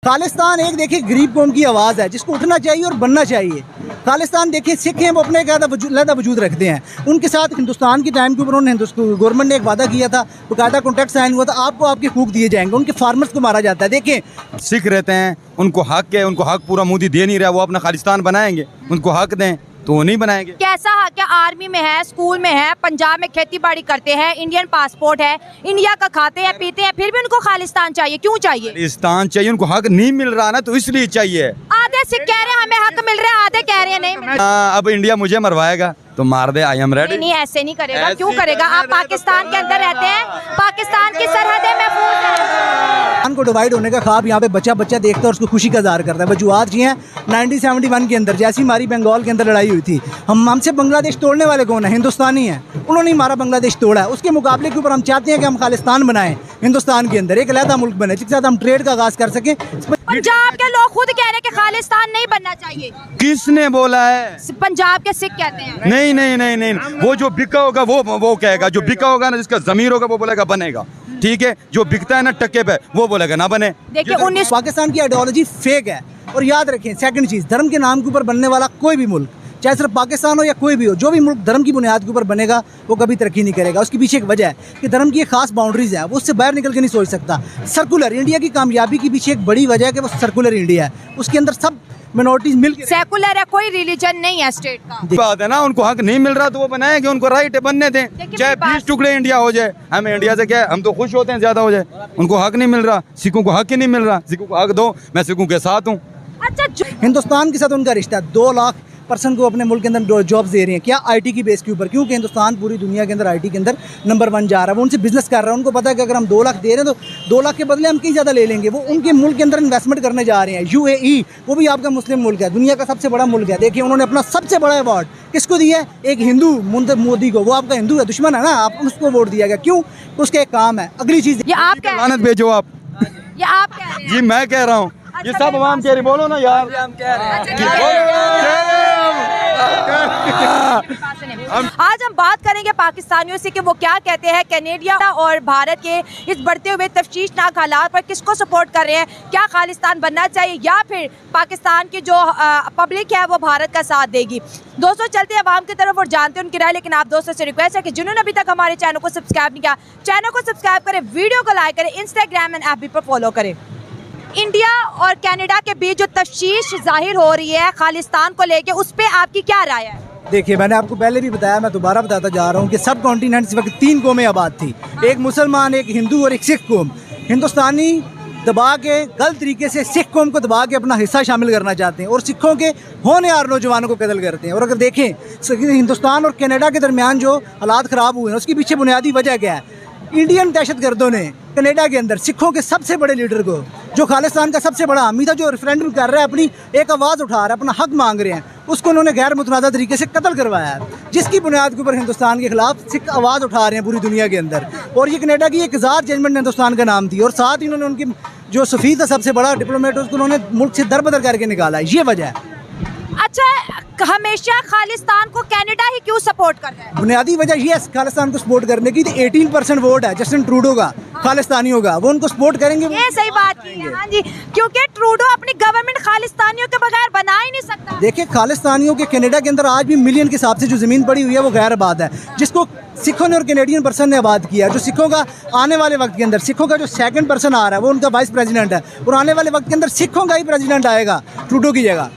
खालिस्तान एक देखिए गरीब कौम की आवाज़ है जिसको उठना चाहिए और बनना चाहिए। खालिस्तान देखिए सिख हैं, वो अपने अलग वजूद रखते हैं। उनके साथ हिंदुस्तान के टाइम के ऊपर उन्होंने गवर्नमेंट ने एक वादा किया था, बाकायदा कॉन्ट्रैक्ट साइन हुआ था, आपको आपके हकूक दिए जाएंगे। उनके फार्मर्स को मारा जाता है। देखें सिख रहते हैं, उनको हक है, उनको हक पूरा मोदी दे नहीं रहा, वो अपना खालिस्तान बनाएंगे, उनको हक दें तो वो नहीं बनाएंगे। कैसा हक है? आर्मी में है, स्कूल में है, पंजाब में खेती बाड़ी करते हैं, इंडियन पासपोर्ट है, इंडिया का खाते हैं पीते हैं, फिर भी उनको खालिस्तान चाहिए। क्यों चाहिए? खालिस्तान चाहिए, उनको हक नहीं मिल रहा ना, तो इसलिए चाहिए। आधे सिख कह रहे हैं हमें हक मिल रहा है, आधे कह रहे हैं नहीं मिल रहा। अब इंडिया मुझे मरवाएगा तो मार दे, आई एम रेडी। नहीं ऐसे नहीं करेगा। क्यों करेगा? आप पाकिस्तान के अंदर रहते हैं, पाकिस्तान की सरहदें महफूज हैं। को डिवाइड होने का ख्वाब यहाँ पे बच्चा देखता है और उसको खुशी का इज़हार करता है। वजूहत जी हैं 1971 के अंदर, जैसी हमारी बंगाल के अंदर लड़ाई हुई थी, हमसे बांग्लादेश तोड़ने वाले कौन है? हिंदुस्तानी हैं। उन्होंने हमारा बांग्लादेश तोड़ा है। उसके मुकाबले के ऊपर हम चाहते हैं कि हम खालिस्तान बनाएं, हिंदुस्तान के अंदर एक अलहदा मुल्क बने जिसके साथ हम ट्रेड का आगाज़ कर सकें। पंजाब के लोग खुद कह रहे हैं कि खालिस्तान नहीं बनना चाहिए। किसने बोला है? पंजाब के सिख कहते हैं। नहीं नहीं नहीं नहीं, वो जो बिका होगा वो कहेगा, जो बिका होगा ना, जिसका जमीर होगा वो बोलेगा बनेगा, ठीक है। जो बिकता है ना टक्के पे वो बोलेगा ना बने। देखिए 19 पाकिस्तान की आइडियोलॉजी फेक है। और याद रखें सेकंड चीज़, धर्म के नाम के ऊपर बनने वाला कोई भी मुल्क, चाहे सिर्फ पाकिस्तान हो या कोई भी हो, जो भी मुल्क धर्म की बुनियाद के ऊपर बनेगा वो कभी तरक्की नहीं करेगा। उसके पीछे एक वजह है कि धर्म की एक खास बाउंड्रीज है, वो उससे बाहर निकल के नहीं सोच सकता। सर्कुलर इंडिया की कामयाबी के पीछे एक बड़ी वजह है कि वो सर्कुलर इंडिया है, उसके अंदर सब मिनोरिटीज मिलकर सेकुलर है, कोई रिलीजन नहीं है स्टेट का। बात है ना, उनको हक नहीं मिल रहा तो वो बनाएंगे, उनको राइट है बनने दें, चाहे 20 टुकड़े इंडिया हो जाए। हमें इंडिया से क्या है, हम तो खुश होते हैं ज्यादा हो जाए। उनको हक नहीं मिल रहा, सिखों को हक ही नहीं मिल रहा। सिखों को हक दो, मैं सिखों के साथ हूँ। अच्छा हिंदुस्तान के साथ उनका रिश्ता 2 लाख पर्सन को अपने मुल्क के अंदर जॉब्स दे रहे हैं। क्या आईटी की बेस के ऊपर? क्योंकि हिंदुस्तान पूरी दुनिया के अंदर आईटी के अंदर नंबर 1 जा रहा है। वो उनसे बिजनेस कर रहा है। उनको पता है कि अगर हम 2 लाख दे रहे हैं तो 2 लाख के बदले हम कहीं ज़्यादा ले लेंगे। वो उनके मुल्क के अंदर इन्वेस्टमेंट करने जा रहे हैं। यूएई, वो भी आपका मुस्लिम मुल्क है, दुनिया का सबसे बड़ा मुल्क है। देखिए उन्होंने अपना सबसे बड़ा अवार्ड किसको दिया है? एक हिंदू मोदी को। वो आपका हिंदू है, दुश्मन है ना, आप उसको वोट दिया गया। क्यों? उसका एक काम है। अगली चीज़, ये आप कह लानत भेजो आप। ये आप कह रहे हैं। जी मैं कह रहा हूँ, ये सब आवाम कह रही, बोलो ना यार। आज हम बात करेंगे पाकिस्तानियों से कि वो क्या कहते हैं कनेडिया और भारत के इस बढ़ते हुए तफ्तीशनाक हालात पर, किसको सपोर्ट कर रहे हैं। क्या खालिस्तान बनना चाहिए या फिर पाकिस्तान की जो पब्लिक है वो भारत का साथ देगी। दोस्तों चलते हैं अवाम की तरफ और जानते हैं उनकी राय। लेकिन आप दोस्तों से रिक्वेस्ट है कि जिन्होंने अभी तक हमारे चैनल को सब्सक्राइब नहीं किया, चैनल को सब्सक्राइब करें, वीडियो को लाइक करें, इंस्टाग्राम एंड FB पर फॉलो करें। इंडिया और कनाडा के बीच जो तशवीश जाहिर हो रही है खालिस्तान को लेके, उस पर आपकी क्या राय है? देखिए मैंने आपको पहले भी बताया, मैं दोबारा बताता जा रहा हूँ कि सब कॉन्टिनेंट इस वक्त 3 कौमें आबाद थी, एक मुसलमान, एक हिंदू और एक सिख कौम। हिंदुस्तानी दबा के गलत तरीके से सिख कौम को दबा के अपना हिस्सा शामिल करना चाहते हैं और सिखों के होनहार नौजवानों को कत्ल करते हैं। और अगर देखें हिंदुस्तान और कनाडा के दरमियान जो हालात ख़राब हुए हैं उसके पीछे बुनियादी वजह क्या है? इंडियन दहशतगर्दों ने कनाडा के अंदर सिखों के सबसे बड़े लीडर को, जो खालिस्तान का सबसे बड़ा हामी था, जो रेफरेंडम कर रहा है, अपनी एक आवाज़ उठा रहा है, अपना हक मांग रहे हैं, उसको उन्होंने गैर मुतनाज़ा तरीके से कत्ल करवाया है, जिसकी बुनियाद के ऊपर हिंदुस्तान के खिलाफ सिख आवाज़ उठा रहे हैं पूरी दुनिया के अंदर। और ये कनाडा की एक ज़ात जजमेंट हिंदुस्तान का नाम थी और साथ ही उन्होंने उनकी जो सफ़ीर था, सबसे बड़ा डिप्लोमेट, उसको उन्होंने मुल्क से दरबदर करके निकाला है। ये वजह है। अच्छा, हमेशा खालिस्तान को कनाडा ही क्यों सपोर्ट कर रहा है? बुनियादी वजह ये है खालिस्तान को सपोर्ट करने की। 18% वोट है जस्टिन ट्रूडो का, खालिस्तानियों का, वो उनको सपोर्ट करेंगे। ये सही बात की है, हाँ जी, क्योंकि ट्रूडो अपनी गवर्नमेंट खालिस्तानियों के बगैर बना ही नहीं सकता। देखिए खालिस्तानियों के कनाडा के अंदर आज भी मिलियन के हिसाब से जो ज़मीन पड़ी हुई है वो गैर आबाद है, जिसको सिखों ने और कैनेडियन पर्सन ने आबाद किया। जो सिखों का आने वाले वक्त के अंदर, सिखों का जो 2nd पर्सन आ रहा है वो उनका वाइस प्रेसिडेंट है और आने वाले वक्त के अंदर सिखों का ही प्रेसिडेंट आएगा ट्रूडो की जगह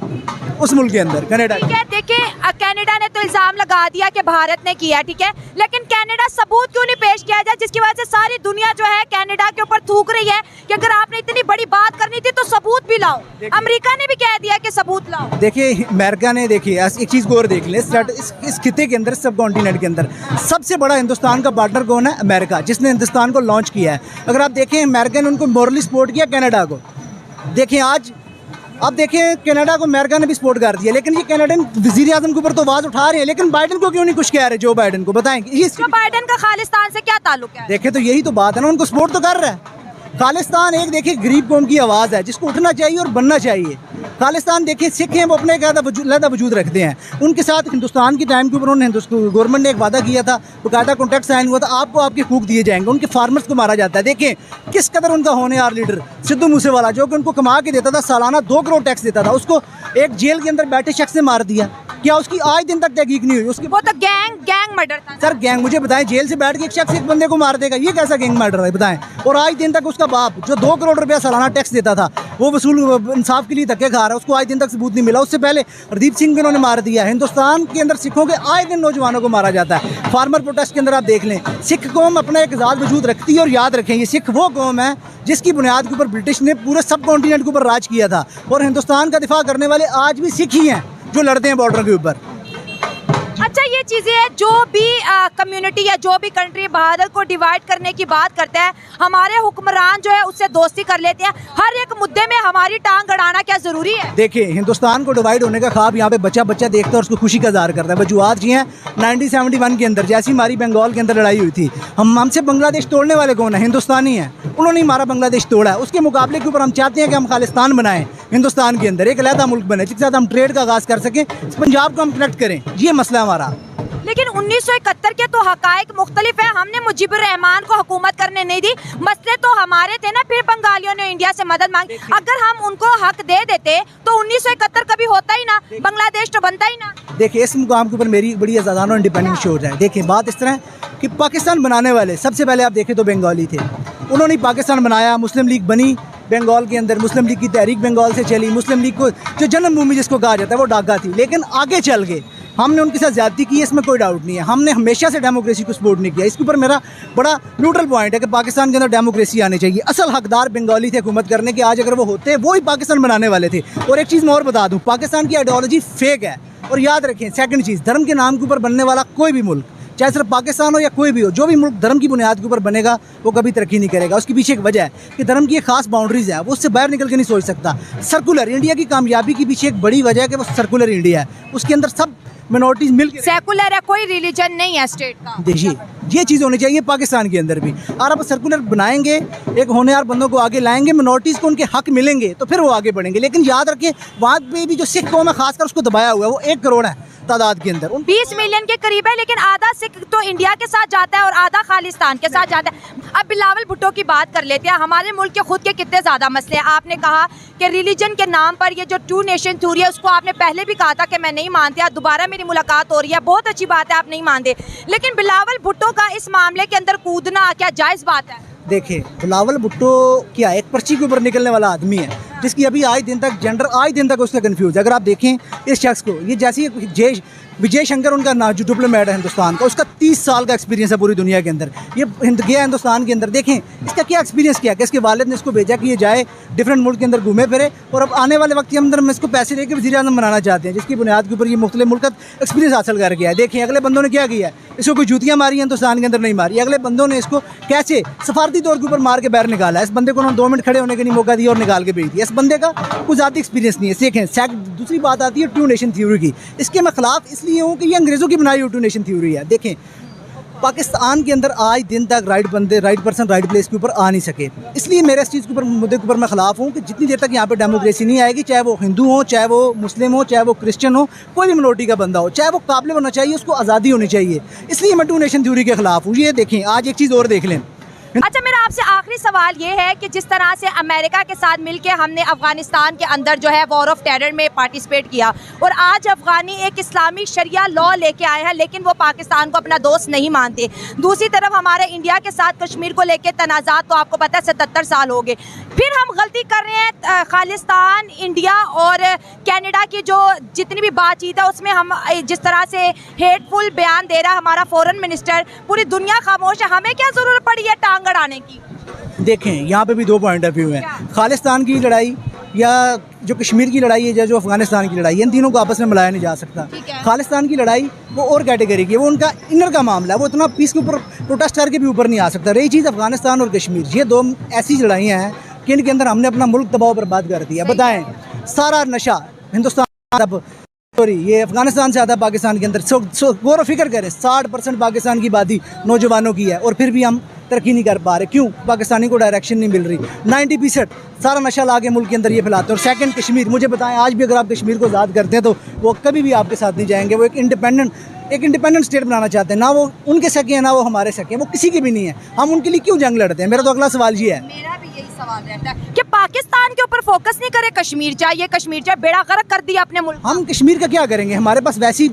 उस मुल्क के अंदर, कनाडा। ठीक है, देखिए कनाडा ने तो इल्जाम लगा दिया कि भारत ने किया, ठीक है, लेकिन कनाडा सबूत क्यों नहीं पेश किया जाए, जिसकी वजह से सारी दुनिया जो है कनाडा के ऊपर थूक रही है कि अगर आपने इतनी बड़ी बात करनी थी तो सबूत भी लाओ। अमेरिका ने भी कह दिया कि सबूत लाओ। देखिए अमेरिका ने, देखिए एक चीज़ को और देख लें, इस खिते के अंदर, सब कॉन्टिनेंट के अंदर सबसे बड़ा हिंदुस्तान का पार्टनर कौन है? अमेरिका, जिसने हिंदुस्तान को लॉन्च किया है। अगर आप देखें अमेरिका ने उनको मॉरली सपोर्ट किया कनाडा को। देखें आज अब देखें कनाडा को अमेरिका ने भी सपोर्ट कर दिया, लेकिन ये कनाडियन वज़ीर आज़म के ऊपर तो आवाज़ उठा रहे हैं, लेकिन बाइडन को क्यों नहीं कुछ कह रहे? जो बाइडन को बताएं, जो बाइडन का खालिस्तान से क्या ताल्लुक है? देखें तो यही तो बात है ना, उनको सपोर्ट तो कर रहा है। खालिस्तान एक देखिए गरीब कौम की आवाज़ है जिसको उठना चाहिए और बनना चाहिए। खालिस्तान देखिए, सिख हैं वो अपने एक अलग वजूद रखते हैं। उनके साथ हिंदुस्तान के टाइम के ऊपर उन्होंने गवर्नमेंट ने एक वादा किया था, बाकायदा कॉन्ट्रैक्ट साइन हुआ था, आपको आपके हकूक दिए जाएंगे। उनके फार्मर्स को मारा जाता है। देखें किस कदर उनका होनहार लीडर सिद्धू मूसेवाला, जो कि उनको कमा के देता था, सालाना 2 करोड़ टैक्स देता था, उसको एक जेल के अंदर बैठे शख्स ने मार दिया। क्या उसकी आज दिन तक तहकीक नहीं हुई? उसकी वो तो गैंग मर्डर था सर, गैंग, मुझे बताएं, जेल से बैठ के एक शख्स एक बंदे को मार देगा, ये कैसा गैंग मर्डर है बताएं? और आज दिन तक उसका बाप जो 2 करोड़ रुपया सालाना टैक्स देता था, वो वसूल इंसाफ के लिए धक्के खा रहा है, उसको आज दिन तक सबूत नहीं मिला। उससे पहले हरदीप सिंह भी उन्होंने मार दिया। हिंदुस्तान के अंदर सिखों के आए दिन नौजवानों को मारा जाता है। फार्मर प्रोटेस्ट के अंदर आप देख लें, सिख कौम अपना एक आज़ाद वजूद रखती है। और याद रखें, ये सिख वो कौम है जिसकी बुनियाद के ऊपर ब्रिटिश ने पूरे सब कॉन्टिनेंट के ऊपर राज किया था। और हिंदुस्तान का दिफा करने वाले आज भी सिख ही हैं जो लड़ते हैं बॉर्डर के ऊपर। अच्छा, ये चीज़ें हैं, जो भी कम्युनिटी या जो भी कंट्री भारत को डिवाइड करने की बात करता है, हमारे हुक्मरान जो है उससे दोस्ती कर लेते हैं। हर एक मुद्दे में हमारी टांग अड़ाना क्या ज़रूरी है? देखिए, हिंदुस्तान को डिवाइड होने का ख्वाब यहाँ पे बच्चा देखता है और उसको खुशी का इज़हार करता है। वजूहत जी हैं 1971 के अंदर, जैसी हमारी बंगाल के अंदर लड़ाई हुई थी, हमसे बांग्लादेश तोड़ने वाले कौन है? हिंदुस्तानी हैं। उन्होंने हमारा बांग्लादेश तोड़ा है। उसके मुकाबले के ऊपर हम चाहते हैं कि हम खालिस्तान बनाएं, हिंदुस्तान के अंदर एक अलहदा मुल्क बने, जिसके साथ हम ट्रेड का आगाज़ कर सकें, पंजाब को हम कनेक्ट करें। ये मसला हमारा। लेकिन 1971 के तो हकायक मुख्तलिफ है। हमने मुजीबुर रहमान को हुकूमत करने नहीं दी, मसले तो हमारे थे ना। फिर बंगालियों ने इंडिया से मदद मांगी। अगर हम उनको हक दे देते तो 1971 कभी होता ही ना, बांग्लादेश तो बनता ही ना। देखिए, इस मुकाम के ऊपर मेरी बड़ी आज़ादाना और इंडिपेंडेंट सोच है। देखिए, बात इस तरह है कि पाकिस्तान बनाने वाले सबसे पहले आप देखें तो बंगाली थे। उन्होंने पाकिस्तान बनाया, मुस्लिम लीग बनी बंगाल के अंदर, मुस्लिम लीग की तहरीक बंगाल से चली। मुस्लिम लीग को जो जन्मभूमि जिसको कहा जाता है वो ढाका थी। लेकिन आगे चल गए हमने उनके साथ ज्यादती की है, इसमें कोई डाउट नहीं है। हमने हमेशा से डेमोक्रेसी को सपोर्ट नहीं किया। इसके ऊपर मेरा बड़ा न्यूट्रल पॉइंट है कि पाकिस्तान के अंदर डेमोक्रेसी आनी चाहिए। असल हकदार बंगाली थे हुकूमत करने के। आज अगर वो होते, वो ही पाकिस्तान बनाने वाले थे। और एक चीज़ मैं और बता दूँ, पाकिस्तान की आइडियोलॉजी फेक है। और याद रखें, सेकंड चीज़, धर्म के नाम के ऊपर बनने वाला कोई भी मुल्क, चाहे सिर्फ पाकिस्तान हो या कोई भी हो, जो भी मुल्क धर्म की बुनियाद के ऊपर बनेगा वो कभी तरक्की नहीं करेगा। उसके पीछे एक वजह है कि धर्म की एक खास बाउंड्रीज है, वो उससे बाहर निकल के नहीं सोच सकता। सर्कुलर इंडिया की कामयाबी के पीछे एक बड़ी वजह है कि वो सर्कुलर इंडिया है। उसके अंदर सब मिनॉरिटीज मिल के, सेकुलर है, कोई रिलीजन नहीं है स्टेट का। देखिए, ये चीज़ होनी चाहिए पाकिस्तान के अंदर भी। और अब सर्कुलर बनाएंगे, एक होनहार बंदों को आगे लाएंगे, मिनॉरिटीज़ को उनके हक मिलेंगे तो फिर वो आगे बढ़ेंगे। लेकिन याद रखें, वहाँ पे भी जो सिख कौम है खासकर, उसको दबाया हुआ है। वो 1 करोड़ है तादाद के अंदर, 20 मिलियन के करीब है। लेकिन आधा सिख तो इंडिया के साथ जाता है और आधा खालिस्तान के साथ जाता है। अब बिलावल भुट्टो की बात कर लेते हैं। हमारे मुल्क के खुद के कितने ज़्यादा मसले हैं। आपने कहा कि रिलीजन के नाम पर ये जो 2 नेशन थ्योरी है, उसको आपने पहले भी कहा था कि मैं नहीं मानती। आज दोबारा मेरी मुलाकात हो रही है, बहुत अच्छी बात है, आप नहीं मानते। लेकिन बिलावल भुट्टो का इस मामले के अंदर कूदना क्या जायज़ बात है? देखिए, बिलावल भुट्टो क्या एक पर्ची के ऊपर निकलने वाला आदमी है, जिसकी अभी आज दिन तक जेंडर, आज दिन तक उसका कंफ्यूज है। अगर आप देखें इस शख्स को, ये जैसी विजय शंकर उनका नाम, जो डिप्लोमेट है हिंदुस्तान का, उसका 30 साल का एक्सपीरियंस है पूरी दुनिया के अंदर। ये गया हिंदुस्तान के अंदर, देखें इसका क्या एक्सपीरियंस किया कि इसके वालिद ने इसको भेजा कि ये जाए डिफरेंट मुल्क के अंदर घूमे फिरे, और अब आने वाले वक्त के अंदर हम इसको पैसे लेकर वज़ीर-ए-आज़म बनाना चाहते हैं, जिसकी बुनियाद के ऊपर ये मुख्तलिफ मुल्क का एक्सपीरियंस हासिल कर गया है। देखें अगले बंदों ने क्या किया है, इसको कोई जूतियाँ मारी हैं हिंदुस्तान के अंदर, नहीं मारी। अगले बंदों ने इसको कैसे सफारती तौर के ऊपर मार के बाहर निकाला है। इस बंदे को उन्होंने 2 मिनट खड़े होने का नहीं मौका दिया और निकाल के भेज दिया। इस बंदे का कोई ज़्यादा एक्सपीरियंस नहीं है। देखें, दूसरी बात आती है 2 नेशन थ्योरी की। इसके मैं खिलाफ इसलिए हूँ कि ये अंग्रेज़ों की बनाई हुई 2 नेशन थ्योरी है। देखें, पाकिस्तान के अंदर आज दिन तक राइट बंदे, राइट पर्सन, राइट प्लेस के ऊपर आ नहीं सके। इसलिए मेरे इस चीज़ के ऊपर, मुद्दे के ऊपर मैं खिलाफ हूँ कि जितनी देर तक यहाँ पे डेमोक्रेसी नहीं आएगी, चाहे वो हिंदू हो, चाहे वो मुस्लिम हो, चाहे वो क्रिश्चियन हो, कोई भी मिनोरिटी का बंदा हो, चाहे वो काबिल होना चाहिए, उसको आज़ादी होनी चाहिए। इसलिए मैं 2 नेशन थ्योरी के खिलाफ हूँ। ये देखें, आज एक चीज़ और देख लें। अच्छा, मेरा आपसे आखिरी सवाल ये है कि जिस तरह से अमेरिका के साथ मिलके हमने अफगानिस्तान के अंदर जो है वॉर ऑफ टेरर में पार्टिसिपेट किया, और आज अफगानी एक इस्लामी शरिया लॉ लेके आए हैं, लेकिन वो पाकिस्तान को अपना दोस्त नहीं मानते। दूसरी तरफ हमारे इंडिया के साथ कश्मीर को लेके तनाज़ात तो आपको पता है 77 साल हो गए। फिर हम गलती कर रहे हैं। खालिस्तान, इंडिया और कनाडा की जो जितनी भी बातचीत है उसमें हम जिस तरह से हेटफुल बयान दे रहा हमारा फॉरेन मिनिस्टर, पूरी दुनिया खामोश है। हमें क्या ज़रूरत पड़ी है टांग अड़ाने की? देखें, यहाँ पे भी 2 पॉइंट ऑफ व्यू हैं। खालिस्तान की लड़ाई या जो कश्मीर की लड़ाई है, या जो अफगानिस्तान की लड़ाई है, इन तीनों को आपस में मिलाया नहीं जा सकता। खालिस्तान की लड़ाई वो और कैटेगरी की है, वो उनका इनर का मामला है। वो इतना पीस के ऊपर प्रोटेस्ट करके भी ऊपर नहीं आ सकता। रही चीज़ अफगानिस्तान और कश्मीर, ये 2 ऐसी लड़ाइयाँ हैं कि इनके अंदर हमने अपना मुल्क तबाह बर्बाद कर दिया। बताएं, सारा नशा हिंदुस्तान, सॉरी, ये अफगानिस्तान से आता है पाकिस्तान के अंदर। गौर व फिक्र करें, 60% पाकिस्तान की आबादी नौजवानों की है, और फिर भी हम तरक्की नहीं कर पा रहे। क्यों? पाकिस्तानी को डायरेक्शन नहीं मिल रही। 90% सारा नशा ला के मुल्क के अंदर ये फैलाते हैं। और सेकंड कश्मीर, मुझे बताएं आज भी अगर आप कश्मीर को आज़ाद करते हैं तो वो कभी भी आपके साथ नहीं जाएंगे। वो एक इंडिपेंडेंट स्टेट बनाना चाहते हैं। ना वो उनके सके हैं ना वो हमारे सके हैं, वो किसी के भी नहीं है। हम उनके लिए क्यों जंग लड़ते हैं? मेरा तो अगला सवाल ये है। मेरा भी यही सवाल रहता है कि पाकिस्तान के ऊपर फोकस नहीं करे, कश्मीर चाहिए, बेड़ा गर्क कर दिया अपने मुल्क। हम कश्मीर का क्या करेंगे? हमारे पास वैसे ही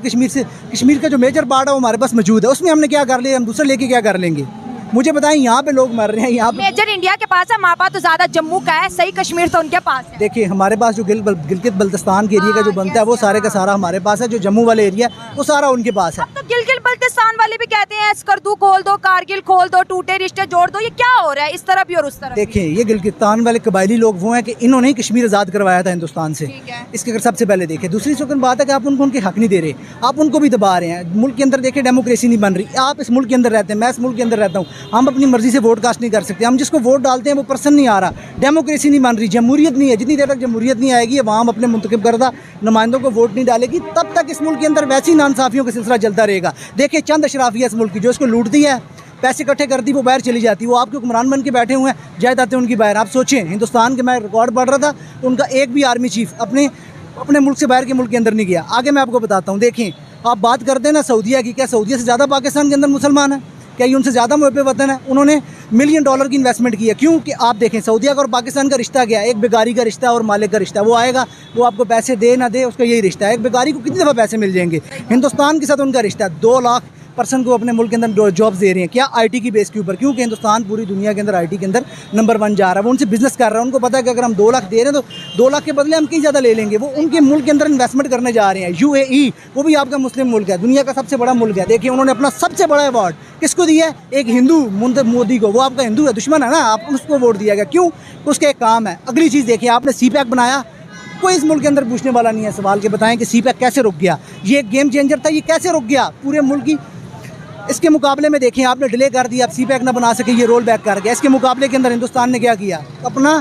कश्मीर का जो मेजर पार्ट है वो हमारे पास मौजूद है। उसमें हमने क्या कर लिया? हम दूसरा लेके क्या कर लेंगे? मुझे बताएं, यहाँ पे लोग मर रहे हैं, यहाँ पे मेजर इंडिया के पास है, हमारे पास तो ज्यादा जम्मू का है, सही कश्मीर तो उनके पास है। देखिए हमारे पास जो गिलगित बल्तिस्तान के एरिया का जो बनता है वो सारे का सारा हमारे पास है। जो जम्मू वाले एरिया वो सारा उनके पास है। अब तो गिलगित बल्तिस्तान वाले भी कहते हैं स्कर्दू खोल दो, कारगिल खोल दो, टूटे रिश्ते जोड़ दो। ये क्या हो रहा है इस तरफ भी और उस तरफ? देखिए ये गिलगिस्तान वाले कबायली लोग वो हैं कि इन्होंने ही कश्मीर आज़ाद करवाया था हिंदुस्तान से। इसके अगर सबसे पहले देखें। दूसरी सेकंड बात है कि आप उनके हक नहीं दे रहे, आप उनको भी दबा रहे हैं। मुल्क के अंदर देखिए डेमोक्रेसी नहीं बन रही। आप इस मुल्क के अंदर रहते हैं, मैं इस मुल्क के अंदर रहता हूँ, हम अपनी मर्जी से वोट कास्ट नहीं कर सकते। हम जिसको वोट डालते हैं वो पर्सन नहीं आ रहा, डेमोक्रेसी नहीं बन रही, जमहूरियत नहीं है। जितनी देर तक जमहूरियत नहीं आएगी, अवाम अपने मुंतखब करदा नुमाइंदों को वोट नहीं डालेगी, तब तक इस मुल्क के अंदर वैसी नाइंसाफियों का सिलसिला चलता रहेगा। देखिए चंद अशराफिया इस मुल्क की जो इसको लूटती है, पैसे इकट्ठे करती, वो बाहर चली जाती, वो आपके हुक्मरान बन के बैठे हुए हैं, जायदादें उनकी बाहर। आप सोचें हिंदुस्तान के, मैं रिकॉर्ड पढ़ रहा था, उनका एक भी आर्मी चीफ अपने मुल्क से बाहर के मुल्क के अंदर नहीं गया। आगे मैं आपको बताता हूँ। देखें आप बात करते हैं ना सऊदीया की, क्या सऊदीया से ज़्यादा पाकिस्तान के अंदर मुसलमान है? क्या ये उनसे ज़्यादा मुहब्बे वतन है? उन्होंने $1 मिलियन की इन्वेस्टमेंट की है। क्यों? कि आप देखें सऊदीया का और पाकिस्तान का रिश्ता क्या है? एक बेगारी का रिश्ता और मालिक का रिश्ता। वो आएगा, वो आपको पैसे दे ना दे, उसका यही रिश्ता है। एक बेगारी को कितनी दफ़ा पैसे मिल जाएंगे? हिंदुस्तान के साथ उनका रिश्ता है। 2 लाख पर्सन को अपने मुल्क के अंदर जॉब्स दे रहे हैं। क्या? आईटी की बेस के ऊपर। क्योंकि हिंदुस्तान पूरी दुनिया के अंदर आईटी के अंदर नंबर 1 जा रहा है। वो उनसे बिजनेस कर रहा है। उनको पता है कि अगर हम 2 लाख दे रहे हैं तो 2 लाख के बदले हम कहीं ज़्यादा ले लेंगे। वो उनके मुल्क के अंदर इन्वेस्टमेंट करने जा रहे हैं। UAE वो भी आपका मुस्लिम मुल्क है, दुनिया का सबसे बड़ा मुल्क है। देखिए उन्होंने अपना सबसे बड़ा अवार्ड किसको दिया है? एक हिंदू मोदी को। वो आपका हिंदू है, दुश्मन है ना, आप उसको वोट दिया गया। क्यों? उसका एक काम है। अगली चीज़ देखिए, आपने CPEC बनाया, कोई इस मुल्क के अंदर पूछने वाला नहीं है सवाल के बताएं कि CPEC कैसे रुक गया? ये एक गेम चेंजर था, ये कैसे रुक गया पूरे मुल्क की? इसके मुकाबले में देखें आपने डिले कर दिया, आप CPEC ना बना सके, ये रोल बैक कर गया। इसके मुकाबले के अंदर हिंदुस्तान ने क्या किया? अपना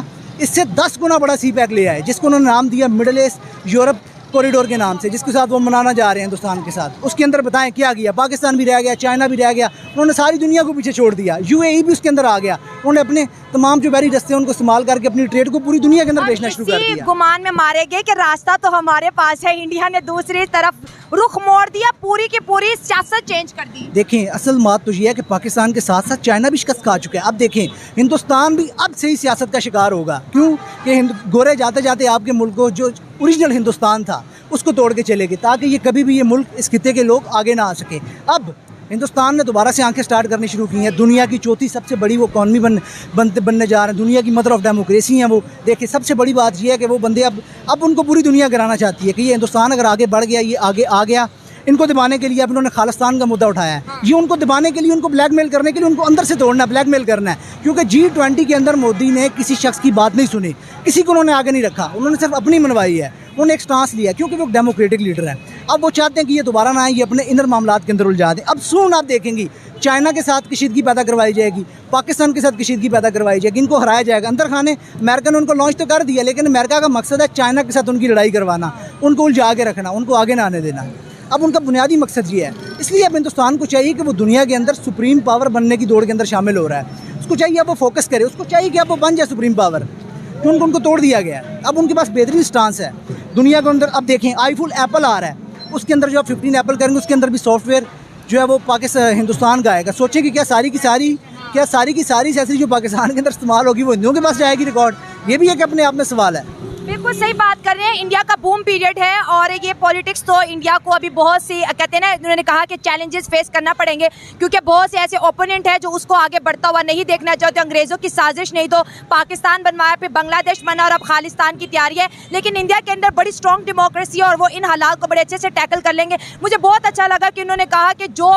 इससे 10 गुना बड़ा CPEC ले आए, जिसको उन्होंने नाम दिया मिडिल ईस्ट यूरोप कॉरिडोर के नाम से, जिसके साथ वो मनाना जा रहे हैं हिंदुस्तान के साथ। उसके अंदर बताएं क्या किया? पाकिस्तान भी रह गया, चाइना भी रह गया, उन्होंने सारी दुनिया को पीछे छोड़ दिया। UAE भी उसके अंदर आ गया। उन्होंने अपने तमाम जो बहरी रस्ते हैं उनको इस्तेमाल करके अपनी ट्रेड को पूरी दुनिया के अंदर बेचना शुरू कर दिया। गुमान में मारे गए कि रास्ता तो हमारे पास है, इंडिया ने दूसरी तरफ रुख मोड़ दिया, पूरी की पूरी सियासत चेंज कर दी। देखें असल बात तो ये है कि पाकिस्तान के साथ साथ चाइना भी शिकस्त खा चुका है। अब देखें हिंदुस्तान भी अब से ही सियासत का शिकार होगा। क्यों? कि गोरे जाते जाते आपके मुल्क को जो ओरिजिनल हिंदुस्तान था उसको तोड़ के चले गए, ताकि ये कभी भी ये मुल्क, इस खिते के लोग आगे ना आ सके। अब हिंदुस्तान ने दोबारा से आंखें स्टार्ट करनी शुरू की हैं। दुनिया की चौथी सबसे बड़ी वो इकॉनमी बनने जा रहे हैं। दुनिया की मदर ऑफ डेमोक्रेसी हैं वो। देखिए सबसे बड़ी बात यह है कि वो बंदे अब उनको पूरी दुनिया गिराना चाहती है कि ये हिंदुस्तान अगर आगे बढ़ गया, ये आगे आ गया। इनको दबाने के लिए अब इन्होंने खालिस्तान का मुद्दा उठाया है। ये उनको दबाने के लिए, उनको ब्लैकमेल करने के लिए, उनको अंदर से तोड़ना, ब्लैकमेल करना है। क्योंकि G20 के अंदर मोदी ने किसी शख्स की बात नहीं सुनी, किसी को उन्होंने आगे नहीं रखा, उन्होंने सिर्फ अपनी मनवाई है। उन्होंने एक स्टांस लिया क्योंकि वो डेमोक्रेटिक लीडर है। अब वो चाहते हैं कि ये दोबारा ना आए, ये अपने इनर मामलात के अंदर उलझा दें। अब सून आप देखेंगी चाइना के साथ कशीदगी पैदा करवाई जाएगी, पाकिस्तान के साथ कशीदगी पैदा करवाई जाएगी, इनको हराया जाएगा। अंदर खाने अमेरिका ने उनको लॉन्च तो कर दिया, लेकिन अमेरिका का मकसद है चाइना के साथ उनकी लड़ाई करवाना, उनको उलझा के रखना, उनको आगे ना आने देना। अब उनका बुनियादी मकसद ये है। इसलिए अब हिंदुस्तान को चाहिए कि वो दुनिया के अंदर सुप्रीम पावर बनने की दौड़ के अंदर शामिल हो रहा है। उसको चाहिए अब वो फोकस करे, उसको चाहिए कि अब वो बन जाए सुप्रीम पावर, क्योंकि उनको तोड़ दिया गया है। अब उनके पास बेहतरीन स्टांस है दुनिया के अंदर। अब देखें आईफोन एप्पल आ रहा है, उसके अंदर जो आप 15 एप्पल करेंगे उसके अंदर भी सॉफ्टवेयर जो है वो पाकिस्तान हिंदुस्तान का आएगा। सोचें कि क्या सारी की सारी एसेसरी जो पाकिस्तान के अंदर इस्तेमाल होगी वो हिंदुओं के पास जाएगी रिकॉर्ड? ये भी एक अपने आप में सवाल है। बिल्कुल सही बात कर रहे हैं। इंडिया का बूम पीरियड है और ये पॉलिटिक्स तो इंडिया को अभी बहुत सी कहते हैं ना, उन्होंने कहा कि चैलेंजेस फेस करना पड़ेंगे, क्योंकि बहुत से ऐसे ओपोनेंट है जो उसको आगे बढ़ता हुआ नहीं देखना चाहते। अंग्रेजों की साजिश नहीं तो पाकिस्तान बनवाया, फिर बांग्लादेश बना और अब खालिस्तान की तैयारी है। लेकिन इंडिया के अंदर बड़ी स्ट्रॉन्ग डेमोक्रेसी है और वो इन हालात को बड़े अच्छे से टैकल कर लेंगे। मुझे बहुत अच्छा लगा कि उन्होंने कहा कि जो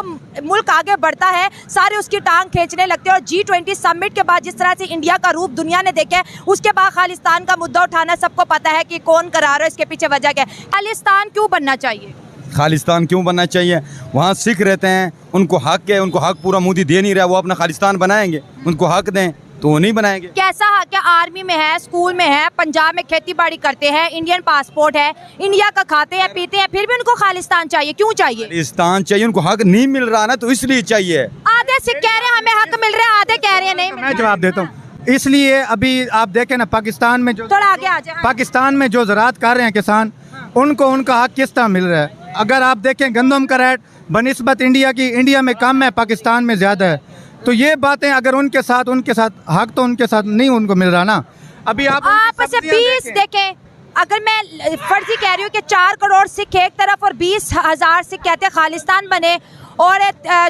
मुल्क आगे बढ़ता है सारे उसकी टांग खींचने लगते हैं। और G20 समिट के बाद जिस तरह से इंडिया का रूप दुनिया ने देखा है, उसके बाद खालिस्तान का मुद्दा उठाना सबको पता है कि कौन करा रहा है, इसके पीछे वजह क्या है। खालिस्तान क्यों बनना चाहिए? खालिस्तान क्यों बनना चाहिए? वहाँ सिख रहते हैं, उनको हक है, उनको हक पूरा मोदी दे नहीं रहा, वो अपना खालिस्तान बनाएंगे, उनको हक दें। तो वो नहीं बनाएंगे। कैसा हक है? आर्मी में है, स्कूल में है, पंजाब में खेती बाड़ी करते हैं, इंडियन पासपोर्ट है, इंडिया का खाते हैं पीते हैं, फिर भी उनको खालिस्तान चाहिए। क्यों चाहिए? खालिस्तान चाहिए, उनको हक नहीं मिल रहा ना, तो इसलिए चाहिए। आधे सिख कह रहे हैं हमें हक मिल रहा है, आधे कह रहे हैं नहीं मिल मैं रहा। जवाब देता हूँ। इसलिए अभी आप देखें ना, पाकिस्तान में जो थोड़ा आगे आ जाए। पाकिस्तान में जो ज़राअत कर रहे हैं किसान, उनको उनका हक किस तरह मिल रहा है? अगर आप देखें गंदम का रेट बनिस्बत इंडिया की, इंडिया में कम है, पाकिस्तान में ज़्यादा है। तो ये बातें अगर उनके साथ हक तो उनके साथ नहीं उनको मिल रहा ना। अभी आप से 20 देखें, अगर मैं फर्जी कह रही हूँ कि 4 करोड़ सिख एक तरफ और 20,000 सिख कहते हैं खालिस्तान बने, और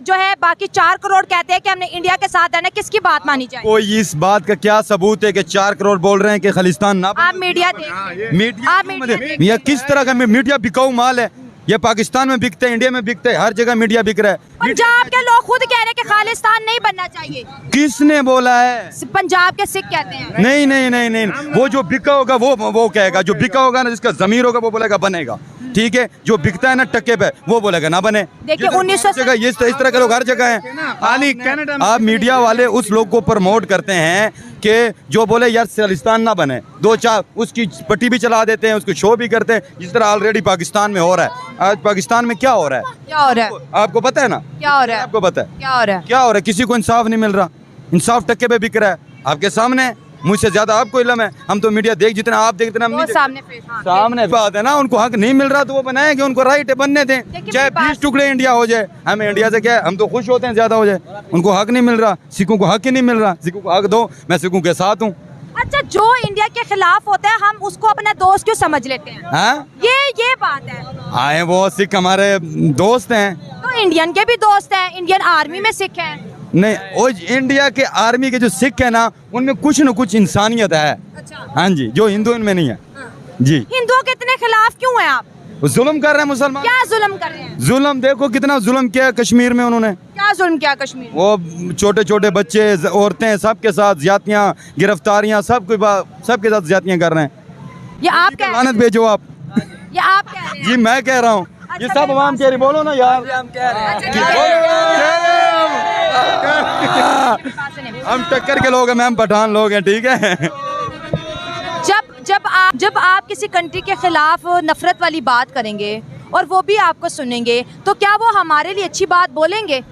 जो है बाकी 4 करोड़ कहते हैं कि हमने इंडिया के साथ रहना, किसकी बात मानी जाए? कोई इस बात का क्या सबूत है कि 4 करोड़ बोल रहे हैं कि खालिस्तान ना आप मीडिया देख, मीडिया आप क्यों मीडिया मतलब? ये किस तरह का मीडिया बिकाऊ माल है? ये पाकिस्तान में बिकते हैं, इंडिया में बिकते हैं, हर जगह मीडिया बिक रहा है। पंजाब के लोग खुद कह रहे हैं कि खालिस्तान नहीं बनना चाहिए। किसने बोला है? पंजाब के सिख कहते हैं। नहीं नहीं नहीं नहीं, वो जो बिका होगा वो कहेगा, जो बिका होगा ना, जिसका जमीर होगा वो बोलेगा बनेगा, ठीक है। जो बिकता है ना टक्के पे, वो बोलेगा ना बने। देखिए 1900 जगह इस तरह के लोग हर जगह हैं। खाली आप मीडिया वाले उस लोग को प्रमोट करते हैं कि जो बोले यार खालिस्तान ना बने, 2-4 उसकी पट्टी भी चला देते हैं, उसको शो भी करते हैं, जिस तरह ऑलरेडी पाकिस्तान में हो रहा है। आज पाकिस्तान में क्या हो रहा है? क्या हो रहा है? आपको पता है ना? क्या हो रहा है? आपको पता है क्या हो रहा है? क्या हो रहा है? किसी को इंसाफ नहीं मिल रहा, इंसाफ टक्के पे बिक रहा है आपके सामने। मुझसे ज्यादा आपको इल्म है, हम तो मीडिया देख जितना आप देखते हम वो नहीं सामने सामने बात है ना। उनको हक नहीं मिल रहा तो वो बनाएंगे, उनको राइट है, बनने दें। चाहे 20 टुकड़े इंडिया हो जाए, हमें इंडिया से क्या है, हम तो खुश होते हैं ज्यादा हो जाए। उनको हक नहीं मिल रहा, सिखों को हक ही नहीं मिल रहा। सिखों को हक दो, मैं सिखों के साथ हूँ। अच्छा, जो इंडिया के खिलाफ होता है हम उसको अपना दोस्त क्यों समझ लेते हैं? हाँ? ये बात है। आए वो सिख हमारे दोस्त हैं। तो इंडियन के भी दोस्त हैं, इंडियन आर्मी में सिख हैं। नहीं, वो इंडिया के आर्मी के जो सिख है ना, उनमें कुछ न कुछ इंसानियत है। अच्छा। हाँ जी, जो हिंदू इनमें नहीं है। जी। हिंदुओं के इतने खिलाफ क्यों हैं आप? वो जुल्म कर रहे हैं मुसलमान। क्या जुल्म कर रहे हैं? जुल्म देखो कितना जुल्म किया कश्मीर में उन्होंने। क्या जुल्म किया कश्मीर? वो छोटे छोटे बच्चे, औरतें, सबके साथ ज्यादतियाँ, गिरफ्तारियाँ, सबके साथ ज्यादतियाँ कर रहे हैं। ये आप कह रहे लानत भेजो आप। हैं? ये आप कह रहे हैं? जी मैं कह रहा हूँ, ये अच्छा, सब आवाम कह रही, बोलो ना यार। हम टक्कर के लोग हैं, मैम पठान लोग हैं, ठीक है। जब आप किसी कंट्री के खिलाफ नफरत वाली बात करेंगे और वो भी आपको सुनेंगे, तो क्या वो हमारे लिए अच्छी बात बोलेंगे?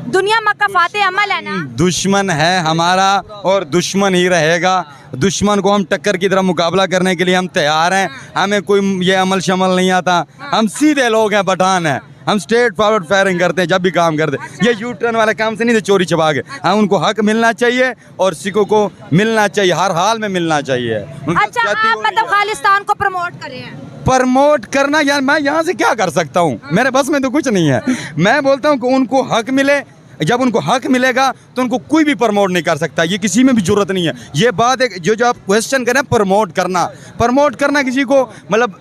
दुनिया मक्का फाते अमल है ना। दुश्मन है हमारा और दुश्मन ही रहेगा। दुश्मन को हम टक्कर की तरह मुकाबला करने के लिए हम तैयार हैं। हमें कोई ये अमल शमल नहीं आता, हम सीधे लोग हैं, पठान हैं। हम स्ट्रेट फॉरवर्ड फायरिंग करते हैं जब भी काम करते हैं। ये यू टर्न वाले काम से नहीं, चोरी छपा के। हम उनको हक मिलना चाहिए और सिखों को मिलना चाहिए, हर हाल में मिलना चाहिए। अच्छा, आप मतलब खालिस्तान को प्रमोट कर रहे हैं? प्रमोट करना यार, मैं यहाँ से क्या कर सकता हूँ? मेरे बस में तो कुछ नहीं है। मैं बोलता हूँ कि उनको हक मिले। जब उनको हक मिलेगा तो उनको कोई भी प्रमोट नहीं कर सकता, ये किसी में भी जरूरत नहीं है। ये बात है जो आप क्वेश्चन करें, प्रमोट करना किसी को मतलब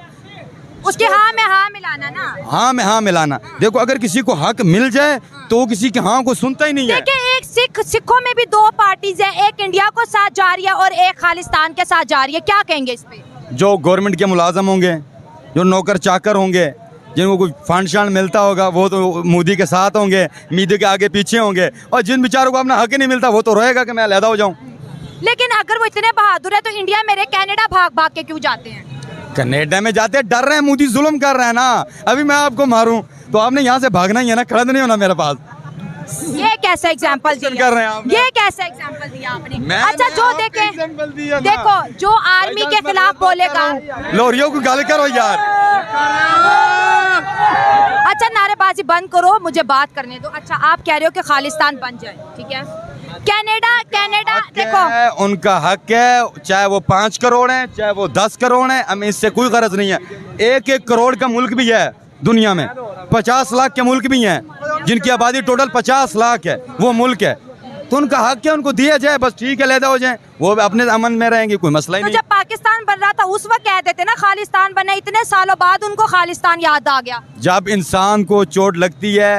उसके हाँ में हाँ मिलाना ना। हाँ में हाँ मिलाना। देखो अगर किसी को हक मिल जाए तो वो किसी के हाँ को सुनता ही नहीं है। देखिए, एक सिखों में भी 2 पार्टीज हैं, एक इंडिया को साथ जा रही है और एक खालिस्तान के साथ जा रही है। क्या कहेंगे इस पे? जो गवर्नमेंट के मुलाजम होंगे, जो नौकर चाकर होंगे, जिनको कोई फंड शंड मिलता होगा, वो तो मोदी के साथ होंगे, मोदी के आगे पीछे होंगे। और जिन बेचारों को अपना हक ही नहीं मिलता, वो तो रहेगा कि मैं अलहदा हो जाऊँ। लेकिन अगर वो इतने बहादुर है तो इंडिया में रहे, कनाडा भाग भाग के क्यों जाते हैं? कनाडा में जाते डर रहे हैं, मोदी जुल्म कर रहा है ना। अभी मैं आपको मारूं तो आपने यहाँ से भागना ही है ना, खड़ा नहीं होना मेरे पास। ये कैसा एग्जाम्पल दिया? कर रहे हैं आप? ये कैसा एग्जाम्पल दिया आपने? मैंने अच्छा, जो आपको देखे example दिया ना। देखो, जो आर्मी के खिलाफ बोलेगा, लोरियों को गाली करो यार। अच्छा नारेबाजी बंद करो, मुझे बात करने दो। अच्छा, आप कह रहे हो कि खालिस्तान बन जाए, ठीक है। कनाडा देखो, उनका हक है, चाहे वो 5 करोड़ है, चाहे वो 10 करोड़ है, हमें इससे कोई गरज नहीं है। 1-1 करोड़ का मुल्क भी है दुनिया में, 50 लाख के मुल्क भी हैं, जिनकी आबादी टोटल 50 लाख है, वो मुल्क है। तो उनका हक है, उनको दिया जाए, बस ठीक है, अलहदा हो जाए, वो अपने अमन में रहेंगे, कोई मसला ही तो नहीं। जब पाकिस्तान बन रहा था उस वक्त कह देते ना खालिस्तान बना, इतने सालों बाद उनको खालिस्तान याद आ गया। जब इंसान को चोट लगती है,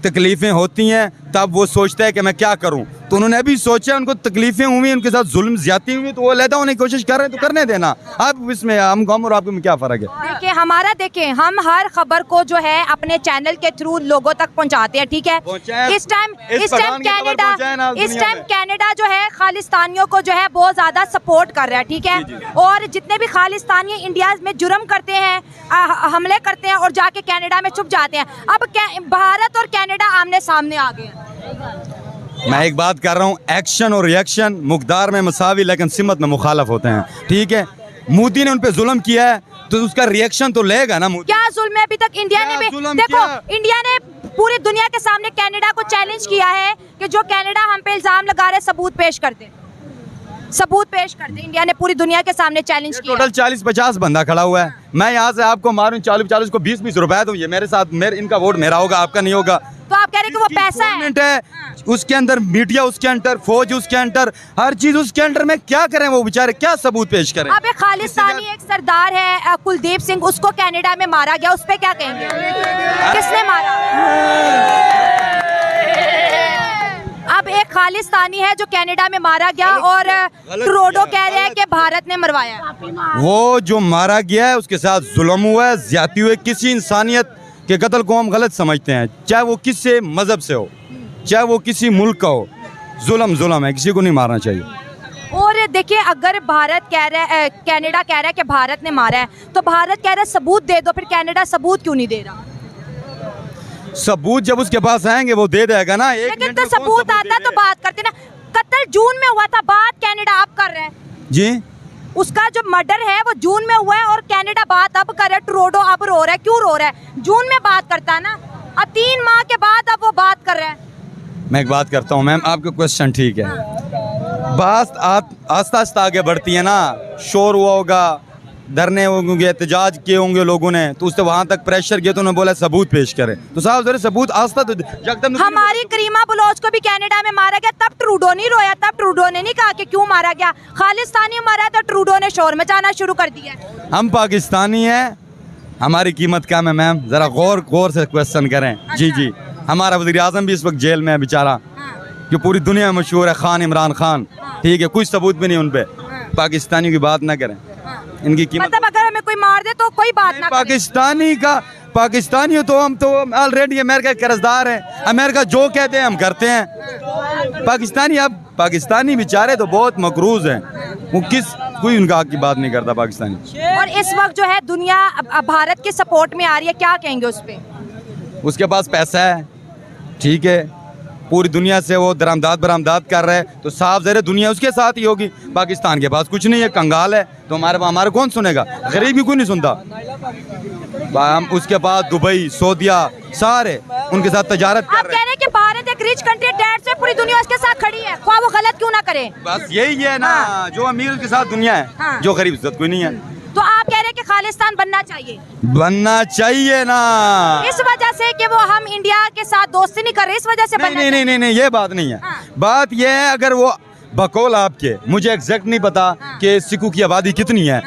तकलीफें होती हैं, तब वो सोचता है कि मैं क्या करूं। तो उन्होंने अभी सोचा, उनको तकलीफें हुई, उनके साथ जुल्म ज्यादती हुई, तो वो अलहदा होने की कोशिश कर रहे हैं, तो करने देना। अब इसमें हम और आपको में क्या फ़र्क है? देखिए हम हर खबर को जो है अपने चैनल के थ्रू लोगों तक पहुंचाते हैं, ठीक है। इस टाइम कनाडा जो है खालिस्तानियों को जो है बहुत ज़्यादा सपोर्ट कर रहा है, ठीक है। और जितने भी खालिस्तानी इंडिया में जुर्म करते हैं, हमले करते हैं और जाके कनाडा में छुप जाते हैं, अब भारत और कनाडा आमने सामने आ गए हैं। मैं एक बात कर रहा हूँ, एक्शन और रिएक्शन मुकदार में मसावी लेकिन सिमत में मुखालफ होते हैं, ठीक है। मोदी ने उन पे जुल्म किया है तो उसका रिएक्शन तो लेगा ना। क्या जुल्म है? अभी तक इंडिया ने भी देखो, इंडिया ने पूरी दुनिया के सामने कनाडा को चैलेंज किया है कि जो कनाडा हम पे इल्जाम लगा रहे, सबूत पेश कर दे, सबूत पेश कर दे। इंडिया ने पूरी दुनिया के सामने चैलेंज किया। टोटल 40-50 बंदा खड़ा हुआ है। मैं यहाँ से आपको मारूं 40-40 को 20-20 रुपए दूं, ये मेरे साथ, इनका वोट मेरा होगा, आपका नहीं होगा। तो आप कह रहे हैं कि वो पैसा है, उसके अंदर मीडिया, उसके अंदर फौज, उसके अंदर हर चीज, उसके अंदर में क्या करें वो बेचारे, क्या सबूत पेश करें? अब एक खालिस्तानी एक सरदार है कुलदीप सिंह, उसको कनाडा में मारा गया, उस पे क्या कहेंगे? किसने मारा? अब एक खालिस्तानी है जो कनाडा में मारा गया और ट्रूडो कह रहे हैं कि भारत ने मरवाया। वो जो मारा गया है उसके साथ जुल्म हुआ है, ज्यादती हुई। किसी इंसानियत के कत्ल को हम गलत समझते हैं, चाहे वो किसी मजहब से हो, चाहे वो किसी मुल्क का हो। जुल्म है, किसी को नहीं मारना चाहिए। और देखिए, अगर भारत कह रहा है, कनाडा कह रहा है कि भारत ने मारा है, तो भारत कह रहा है सबूत दे दो, फिर कनाडा सबूत क्यों नहीं दे रहा? सबूत जब उसके पास आएंगे वो दे देगा ना। लेकिन तो सबूत आता तो बात करते ना। कत्ल जून में हुआ था, बात कनाडा अब कर रहे हैं जी। उसका जो मर्डर है वो जून में हुआ है और कनाडा बात अब कर रहा है। ट्रूडो अब रो रहा है, क्यों रो रहा है? जून में बात करता है ना, अब 3 माह के बाद अब वो बात कर रहा है। मैं एक बात करता हूँ मैम, आपका क्वेश्चन ठीक है, बात आस्ता आस्ता आगे बढ़ती है ना। शोर हुआ होगा, धरने होंगे, एहतजाज किए होंगे लोगों ने, तो उससे वहां तक प्रेशर किया तो उन्होंने बोला सबूत पेश करें। तो साहब जरा सबूत आस्ता तो हमारी करीमा बलोच को भी कनाडा में मारा गया, तब ट्रूडो नहीं रोया, तब ट्रूडो ने नहीं कहा कि क्यों मारा गया। खालिस्तानी मारा तो ट्रूडो ने शोर मचाना शुरू कर दिया। हम पाकिस्तानी हैं, हमारी कीमत कम है मैम, जरा गौर से क्वेश्चन करें। जी जी, हमारा वज़ीर आज़म भी इस वक्त जेल में है बेचारा, जो पूरी दुनिया में मशहूर है, खान इमरान खान, ठीक है, कुछ सबूत भी नहीं उन पे। पाकिस्तानियों की बात ना करें, इनकी कीमत, मतलब अगर हमें कोई मार दे तो कोई बात ना पाकिस्तानी हो तो हम तो ऑलरेडी अमेरिका के कर्जदार हैं। अमेरिका जो कहते हैं हम करते हैं। पाकिस्तानी बेचारे तो बहुत मकरूज हैं, वो कोई उनका हक की बात नहीं करता पाकिस्तानी। और इस वक्त जो है दुनिया भारत के सपोर्ट में आ रही है, क्या कहेंगे उस पे? उसके पास पैसा है, ठीक है, पूरी दुनिया से वो दरामदाद बरामदाद कर रहे हैं, तो साफ ज़ाहिर दुनिया उसके साथ ही होगी। पाकिस्तान के पास कुछ नहीं है, कंगाल है, तो हमारे कौन सुनेगा? गरीब भी कोई नहीं सुनता। हम उसके बाद दुबई, सऊदीया, सारे उनके साथ तजारत कर रहे हैं। आप कह रहे हैं कि भारत एक रिच कंट्री है, डेट से पूरी दुनिया उसके साथ खड़ी है, ख्वाह वो गलत क्यों ना करे। बस यही है ना, जो अमीर उसके साथ दुनिया है, जो गरीब उसके साथ कोई नहीं है। तो आप कह रहे हैं कि खालिस्तान बनना चाहिए ना, इस वजह से कि वो हम इंडिया के साथ दोस्ती नहीं कर रहे, इस वजह से बनना चाहिए। नहीं, ये बात नहीं है। बात ये है, अगर वो बकौल आपके, मुझे एग्जैक्ट नहीं पता कि सिखों की आबादी कितनी है,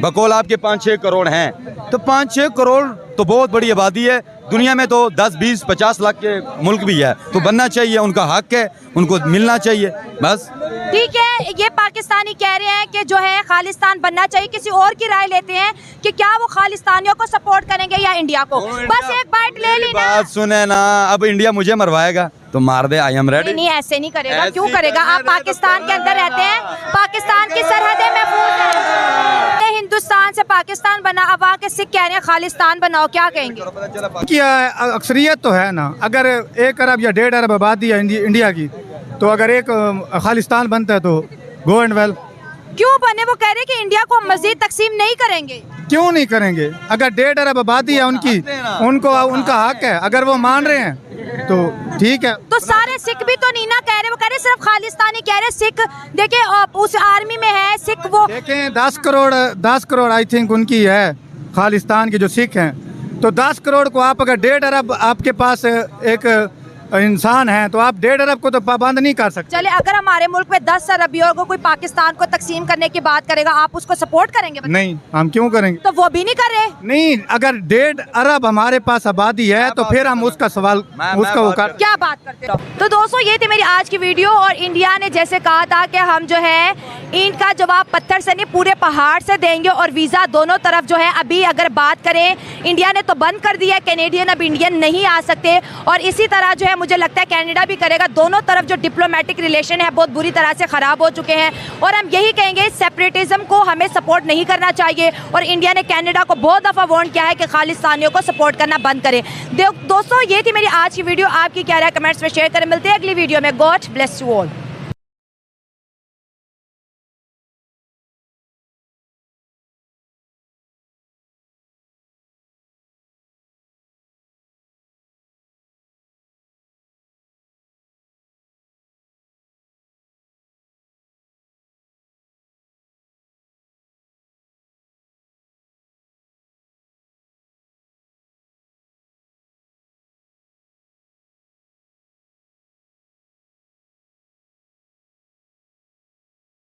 बकौल आपके 5-6 करोड़ हैं, तो 5-6 करोड़ तो बहुत बड़ी आबादी है। दुनिया में तो 10-20-50 लाख के मुल्क भी है, तो बनना चाहिए, उनका हक है, उनको मिलना चाहिए, बस। ठीक है, ये पाकिस्तानी कह रहे हैं कि जो है खालिस्तान बनना चाहिए। किसी और की राय लेते हैं कि क्या वो खालिस्तानियों को सपोर्ट करेंगे या इंडिया को। बस एक बाइट ले ली ना, बात सुने ना। अब इंडिया मुझे मरवाएगा तो मार दे, आई एम रेडी। नहीं, ऐसे नहीं करेगा। क्यों करेगा? आप पाकिस्तान के अंदर रहते हैं, पाकिस्तान की सरहदें महफूज हैं। हिंदुस्तान से पाकिस्तान बना, अब वहाँ के सिख कह रहे हैं खालिस्तान बनाओ, क्या कहेंगे? क्या अक्सरियत तो है ना, अगर 1 अरब या 1.5 अरब आबादी है इंडिया की, तो अगर एक खालिस्तान बनता है तो गो एंड वेल। क्यों बने? वो कह रहे हैं कि इंडिया को मजीद तकसीम नहीं करेंगे। क्यों नहीं करेंगे? अगर 1.5 अरब आबादी है उनकी, उनका हक है, अगर वो मान रहे हैं तो ठीक है। तो सारे सिख भी तो नहीं ना कह रहे, वो कह रहे सिर्फ खालिस्तानी कह रहे। सिख देखिए उस आर्मी में है सिख, वो देखें 10 करोड़ आई थिंक उनकी है खालिस्तान के जो सिख हैं, तो 10 करोड़ को आप अगर 1.5 अरब आपके पास एक इंसान हैं, तो आप 1.5 अरब को तो पाबंद नहीं कर सकते। चले, अगर हमारे मुल्क में 10 अरबियों को कोई पाकिस्तान को तकसीम करने की बात करेगा, आप उसको सपोर्ट करेंगे? नहीं, हम क्यों करेंगे? तो वो भी नहीं कर रहे। नहीं, अगर 1.5 अरब हमारे पास आबादी है तो फिर हम उसका सवाल उसका वो कर। क्या बात करते हो? तो दोस्तों, ये थी मेरी आज की वीडियो। और इंडिया ने जैसे कहा था कि हम जो है इनका जवाब पत्थर से नहीं पूरे पहाड़ से देंगे, और वीज़ा दोनों तरफ जो है, अभी अगर बात करें इंडिया ने तो बंद कर दिया, कैनेडियन अब इंडियन नहीं आ सकते, और इसी तरह जो है मुझे लगता है कनाडा भी करेगा। दोनों तरफ जो डिप्लोमेटिक रिलेशन है बहुत बुरी तरह से ख़राब हो चुके हैं, और हम यही कहेंगे सेपरेटिज्म को हमें सपोर्ट नहीं करना चाहिए। और इंडिया ने कनाडा को बहुत दफ़ा वार्न किया है कि खालिस्तानियों को सपोर्ट करना बंद करें। दोस्तों, ये थी मेरी आज की वीडियो। आपकी क्या राय कमेंट्स में शेयर करें। मिलते हैं अगली वीडियो में। God bless you all.